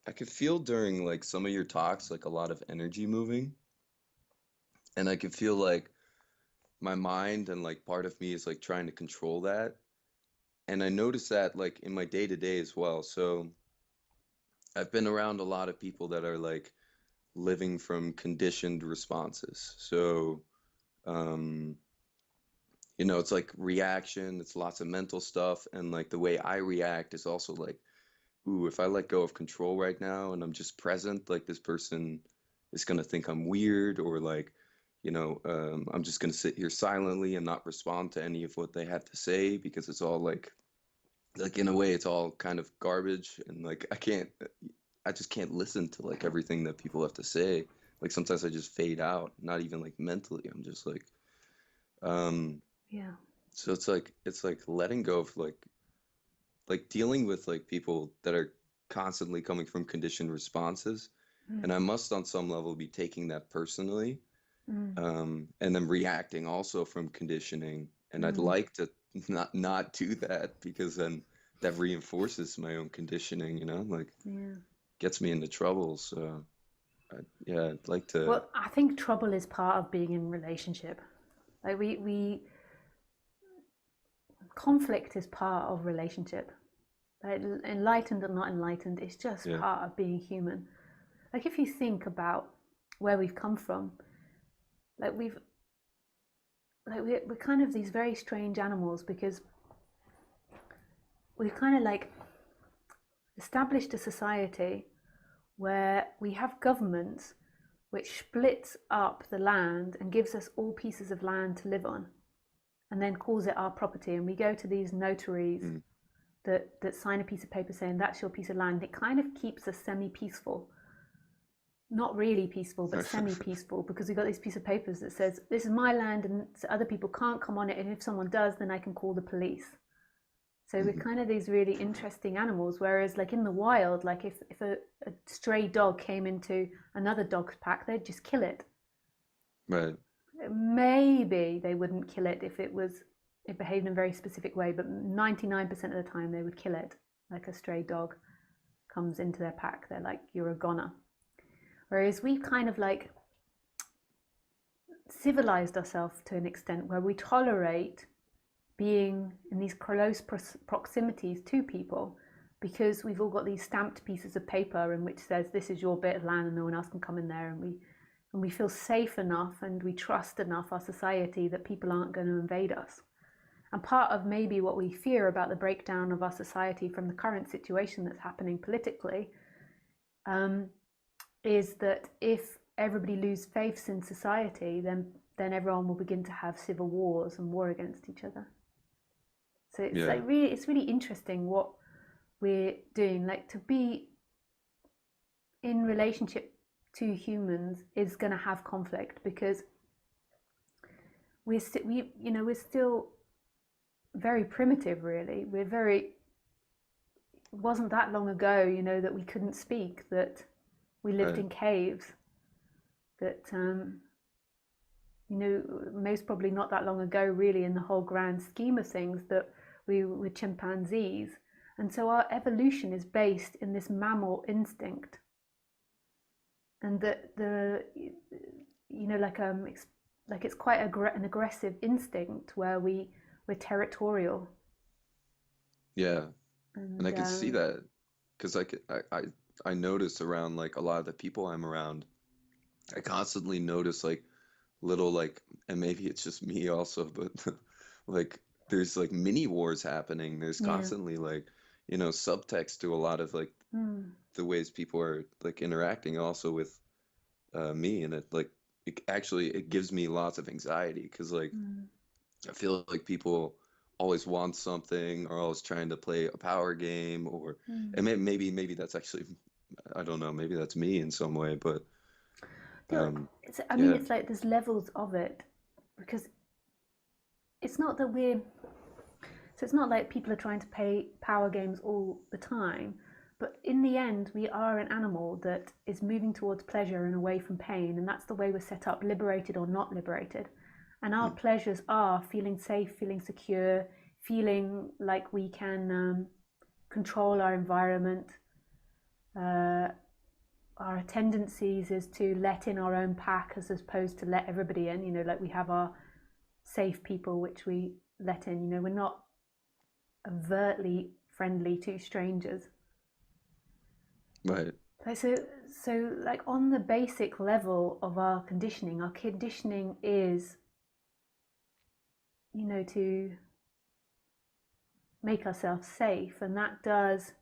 I could feel during like some of your talks like a lot of energy moving, and I could feel like my mind and like part of me is like trying to control that. And I notice that like in my day to day as well. So I've been around a lot of people that are like living from conditioned responses. So, um, it's like reaction, it's lots of mental stuff. And like the way I react is also like, ooh, if I let go of control right now and I'm just present, like this person is going to think I'm weird, or like, I'm just going to sit here silently and not respond to any of what they have to say because it's all like in a way, it's all kind of garbage. And like, I just can't listen to like everything that people have to say. Like sometimes I just fade out, not even like mentally. I'm just like, um, Yeah. so it's like letting go of like dealing with like people that are constantly coming from conditioned responses. And I Mm, must on some level be taking that personally, mm, and then reacting also from conditioning. And I'd mm. like to not do that because then that reinforces my own conditioning, like Yeah. gets me into trouble. So yeah, I'd like to, Well, I think trouble is part of being in relationship. Like we conflict is part of relationship. Like, enlightened or not enlightened, it's just yeah, part of being human. Like if you think about where we've come from, like we're kind of these very strange animals because we've kind of like established a society where we have governments which splits up the land and gives us all pieces of land to live on and then calls it our property, and we go to these notaries mm, that sign a piece of paper saying that's your piece of land. It kind of keeps us semi-peaceful, not really peaceful but semi-peaceful, because we've got these piece of papers that says this is my land and other people can't come on it, and if someone does then I can call the police. So we're mhm, kind of these really interesting animals. Whereas, like in the wild, like if a stray dog came into another dog's pack, they'd just kill it. right, Maybe they wouldn't kill it if it behaved in a very specific way, but 99% of the time they would kill it. Like a stray dog comes into their pack, they're like, you're a goner. Whereas we've kind of like civilized ourselves to an extent where we tolerate being in these close proximities to people because we've all got these stamped pieces of paper in which says this is your bit of land and no one else can come in there, and we feel safe enough and we trust enough our society that people aren't going to invade us. And part of maybe what we fear about the breakdown of our society from the current situation that's happening politically, um, is that if everybody loses faith in society, then everyone will begin to have civil wars and war against each other. So yeah, it's really interesting what we're doing. Like to be in relationship to humans is going to have conflict because we're still very primitive. Really, we're very. It wasn't that long ago, that we couldn't speak, that we lived right, in caves, that most probably not that long ago, really, in the whole grand scheme of things, that we were chimpanzees. And so our evolution is based in this mammal instinct. And like it's quite an aggressive instinct where we're territorial. yeah. And I And could see that because I notice around like a lot of the people I'm around, I constantly notice like little like, and maybe it's just me also, but like there's like mini wars happening. There's yeah. constantly like, subtext to a lot of like Mm, the ways people are like interacting also with me, and it gives me lots of anxiety because like mm, I feel like people always want something or always trying to play a power game, or and mm. maybe that's actually, I don't know, maybe that's me in some way, but um I mean, yeah, it's like there's levels of it because it's not that we're so it's not like people are trying to play power games all the time, but in the end, we are an animal that is moving towards pleasure and away from pain, and that's the way we're set up, liberated or not liberated. And our mm, pleasures are feeling safe, feeling secure, feeling like we can control our environment. Uh, our tendencies is to let in our own pack as opposed to let everybody in. Like we have our safe people which we let in. We're not overtly friendly to strangers. Right. So like on the basic level of our conditioning is, to make ourselves safe, and that does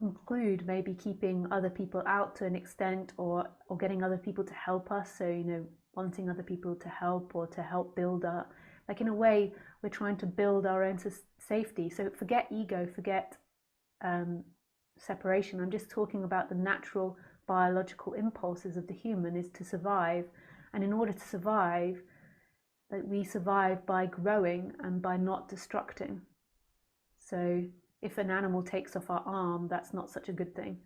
include maybe keeping other people out to an extent, or getting other people to help us. So wanting other people to help, or to help build up, like in a way we're trying to build our own safety. So forget ego, forget separation. I'm just talking about the natural biological impulses of the human is to survive. And in order to survive, like we survive by growing and by not destructing. So if an animal takes off our arm, that's not such a good thing.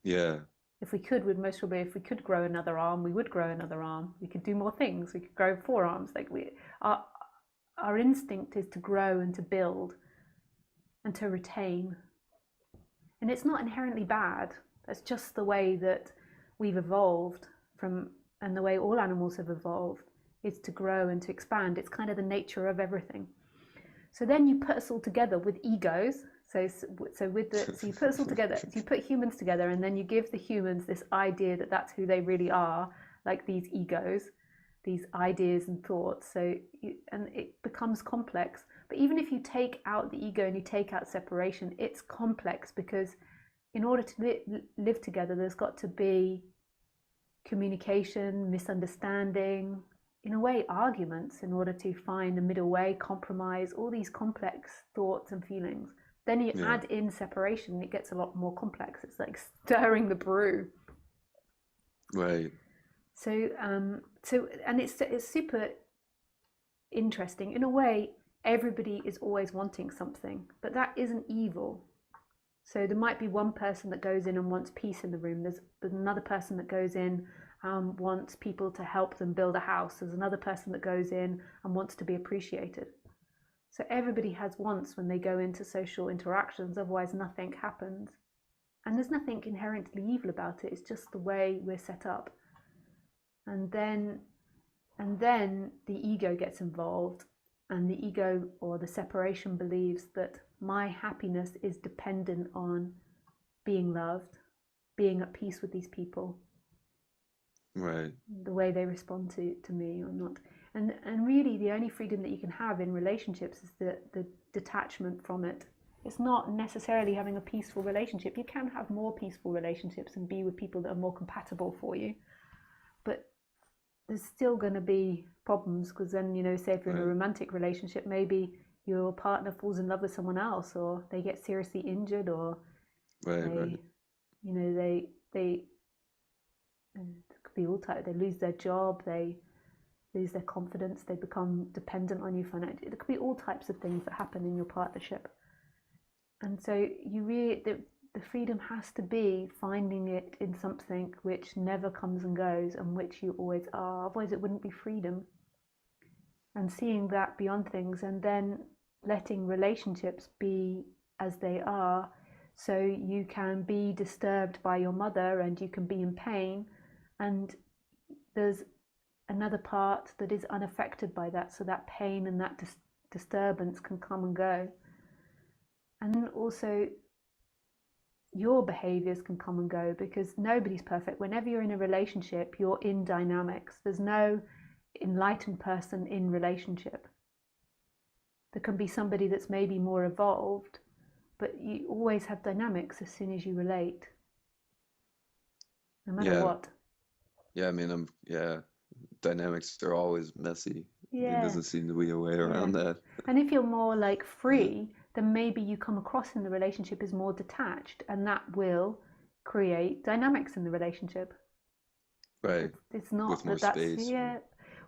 Yeah. If we could, if we could grow another arm, we would grow another arm. We could do more things. We could grow 4 arms. Like our instinct is to grow and to build and to retain. And it's not inherently bad. That's just the way that we've evolved from, and the way all animals have evolved is to grow and to expand. It's kind of the nature of everything. So then you put us all together with egos. So you put us all together. So you put humans together, and then you give the humans this idea that that's who they really are, like these egos, these ideas and thoughts. And it becomes complex. But even if you take out the ego and you take out separation, it's complex, because in order to live together, there's got to be communication, misunderstanding, in a way, arguments, in order to find a middle way, compromise, all these complex thoughts and feelings. Then you add in separation, it gets a lot more complex. It's like stirring the brew. Right. So and it's super interesting. In a way, everybody is always wanting something, but that isn't evil. So there might be one person that goes in and wants peace in the room. There's another person that goes in and wants people to help them build a house. There's another person that goes in and wants to be appreciated. So everybody has wants when they go into social interactions, otherwise nothing happens. And there's nothing inherently evil about it. It's just the way we're set up. And then the ego gets involved, and the ego or the separation believes that my happiness is dependent on being loved, being at peace with these people. Right. The way they respond to me or not. And really the only freedom that you can have in relationships is the detachment from it. It's not necessarily having a peaceful relationship. You can have more peaceful relationships and be with people that are more compatible for you. But there's still going to be problems, because then, say if you're in a romantic relationship, maybe your partner falls in love with someone else, or they get seriously injured, or they could be all types. They lose their job, they lose their confidence, they become dependent on you financially. There could be all types of things that happen in your partnership. And so the freedom has to be finding it in something which never comes and goes, and which you always are. Otherwise it wouldn't be freedom. And seeing that beyond things, and then letting relationships be as they are. So you can be disturbed by your mother, and you can be in pain, and there's another part that is unaffected by that, so that pain and that disturbance can come and go. And then also your behaviors can come and go, because nobody's perfect. Whenever you're in a relationship, you're in dynamics. There's no enlightened person in relationship. There can be somebody that's maybe more evolved, but you always have dynamics as soon as you relate, no matter what. Yeah, I mean, dynamics are always messy. There Yeah. doesn't seem to be a way around that. And if you're more like free, then maybe you come across in the relationship as more detached, and that will create dynamics in the relationship. Right. It's not With more that that's, space. yeah.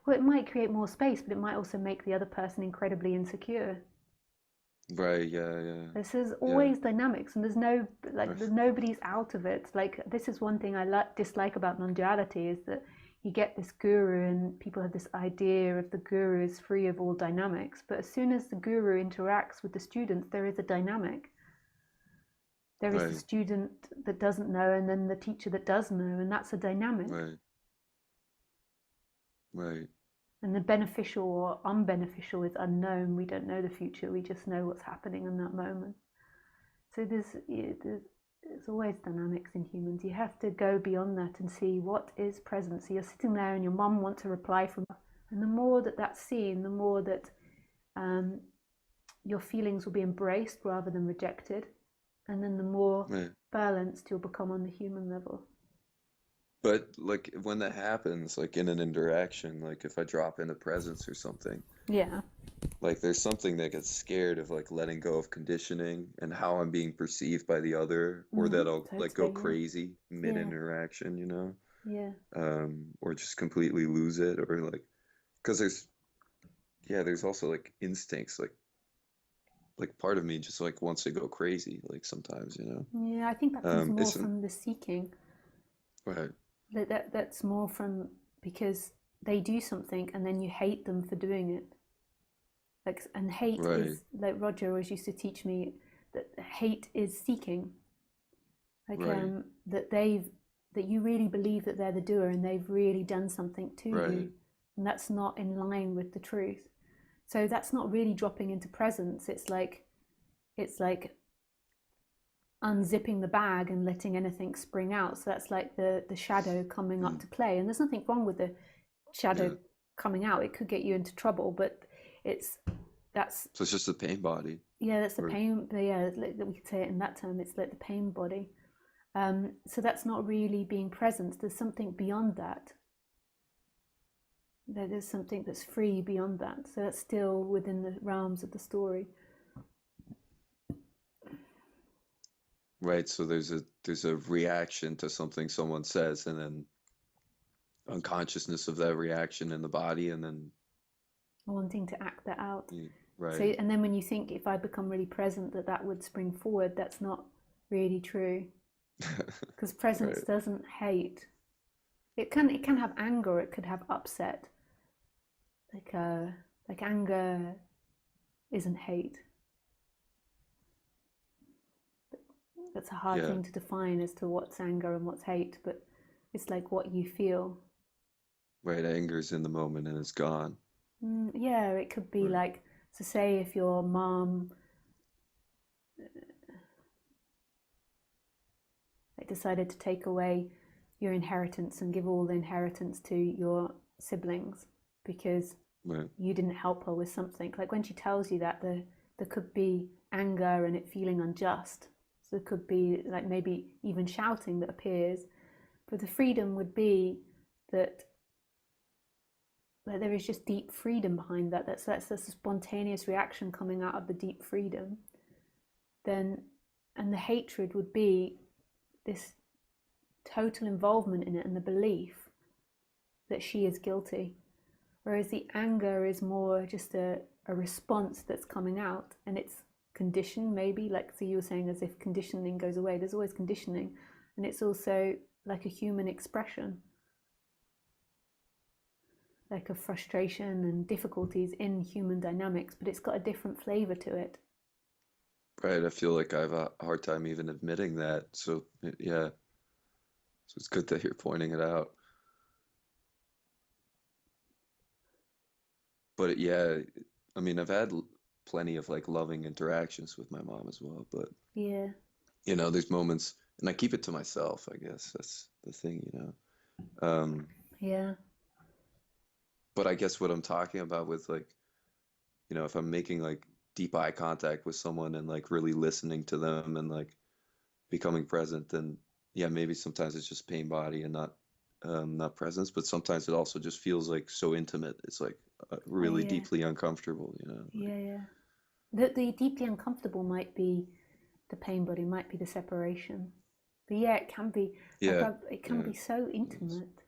Well, it might create more space, but it might also make the other person incredibly insecure. Right, yeah. This is Yeah. always dynamics, and there's nobody's out of it. Like, this is one thing I dislike about non-duality, is that you get this guru, and people have this idea of the guru is free of all dynamics. But as soon as the guru interacts with the students, there is a dynamic. There is the Right. student that doesn't know, and then the teacher that does know, and that's a dynamic. Right. Right. And the beneficial or unbeneficial is unknown. We don't know the future. We just know what's happening in that moment. So there's always dynamics in humans. You have to go beyond that and see what is present. So you're sitting there and your mum wants a reply from you. And the more that that's seen, the more that your feelings will be embraced rather than rejected. And then the more Right. balanced you'll become on the human level. But like when that happens, like in an interaction, like if I drop into presence or something, Yeah. like there's something that gets scared of like letting go of conditioning and how I'm being perceived by the other, or that I'll like go Totally. Yeah. crazy mid Yeah. interaction, you know, Yeah. or just completely lose it, or like, because there's also like instincts, like part of me just like wants to go crazy, like sometimes, you know, Yeah. I think that comes more isn't from the seeking. right, That's more from because they do something and then you hate them for doing it. Like, and hate right, is like Roger always used to teach me that hate is seeking. Like right, that you really believe that they're the doer and they've really done something to right, you, and that's not in line with the truth. So that's not really dropping into presence. It's like unzipping the bag and letting anything spring out. So that's like the shadow coming up mm, to play. And there's nothing wrong with the shadow yeah. coming out. It could get you into trouble, but it's that's So it's just a pain body, yeah, that's the or pain. Yeah, we could say it in that term. It's like the pain body. So that's not really being present. There's something beyond that. There's something that's free beyond that. So that's still within the realms of the story. right. So there's a reaction to something someone says, and then unconsciousness of that reaction in the body, and then Wanting to act that out. So, right, and then when you think if I become really present, that would spring forward, that's not really true. Because presence right, doesn't hate. It can have anger. It could have upset. Like like anger isn't hate. That's a hard yeah, thing to define as to what's anger and what's hate, but it's like what you feel. right. Anger's in the moment and it's gone. Yeah, it could be Right, like, so say if your mom like, decided to take away your inheritance and give all the inheritance to your siblings because right, you didn't help her with something. Like when she tells you that, there could be anger and it feeling unjust. So there could be like maybe even shouting that appears. But the freedom would be that there is just deep freedom behind that. That's a spontaneous reaction coming out of the deep freedom. Then, and the hatred would be this total involvement in it and the belief that she is guilty. Whereas the anger is more just a response that's coming out and it's conditioned, maybe. Like, so you were saying, as if conditioning goes away, there's always conditioning. And it's also like a human expression, like of frustration and difficulties in human dynamics, but it's got a different flavor to it. right. I feel like I have a hard time even admitting that. So yeah, so it's good that you're pointing it out. But yeah, I mean, I've had plenty of like loving interactions with my mom as well. But Yeah, there's moments, and I keep it to myself. I guess that's the thing. yeah, But I guess what I'm talking about with like, if I'm making like deep eye contact with someone and like really listening to them and like becoming present, then yeah, maybe sometimes it's just pain body and not presence, but sometimes it also just feels like so intimate. It's like oh really yeah, deeply uncomfortable, like yeah, yeah. The deeply uncomfortable might be the pain body, might be the separation. But yeah, it can be like yeah, it can yeah, be so intimate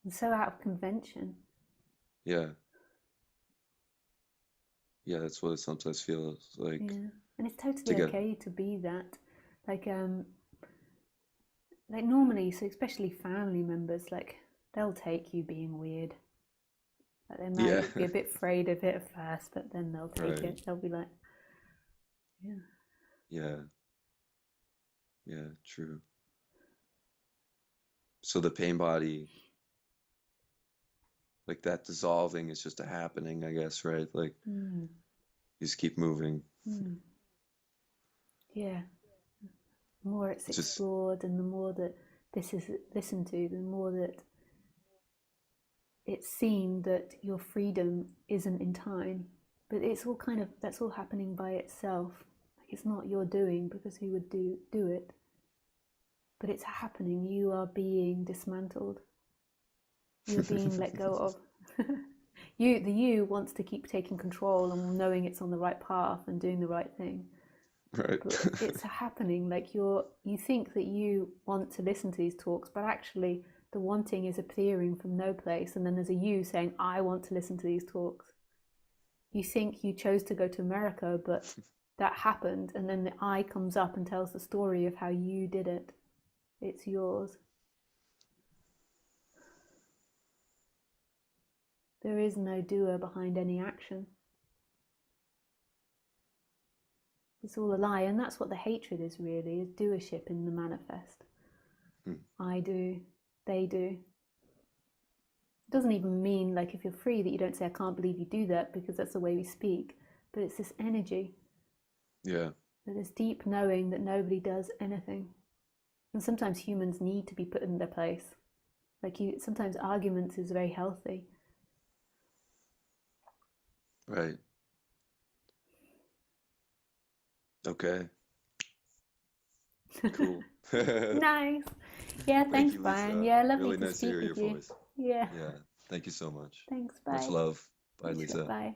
and so out of convention. yeah, yeah. That's what it sometimes feels like Yeah, and it's to totally get. okay to be that. Like like normally, so especially family members, like they'll take you being weird. Like they Yeah. might be a bit afraid of it at first, but then they'll take Right. it. They'll be like, yeah. Yeah. Yeah. True. So the pain body, like that dissolving is just a happening, I guess, right? Like Mm, you just keep moving. mm, yeah. The more it's It's just explored and the more that this is listened to, the more that it's seen that your freedom isn't in time. But it's all kind of, that's all happening by itself. Like it's not your doing, because who would do it? But it's happening. You are being dismantled. You're being let go of. The you wants to keep taking control and knowing it's on the right path and doing the right thing. right. But it's happening. Like you think that you want to listen to these talks, but actually the wanting is appearing from no place, and then there's a you saying, I want to listen to these talks. You think you chose to go to America, but that happened, and then the I comes up and tells the story of how you did it. It's yours. There is no doer behind any action. It's all a lie, and that's what the hatred is really, is doership in the manifest. I do, they do. It doesn't even mean, like, if you're free, that you don't say, I can't believe you do that, because that's the way we speak. But it's this energy, Yeah. this deep knowing that nobody does anything. And sometimes humans need to be put in their place. Like sometimes arguments is very healthy. Right. Okay. Cool. Nice. Yeah, Thank thanks, you, Brian. Lisa. Yeah, lovely Really to nice to speak hear your with you. voice. Yeah. Yeah. Thank you so much. Thanks. Much Bye. love. Bye, Lisa. Bye.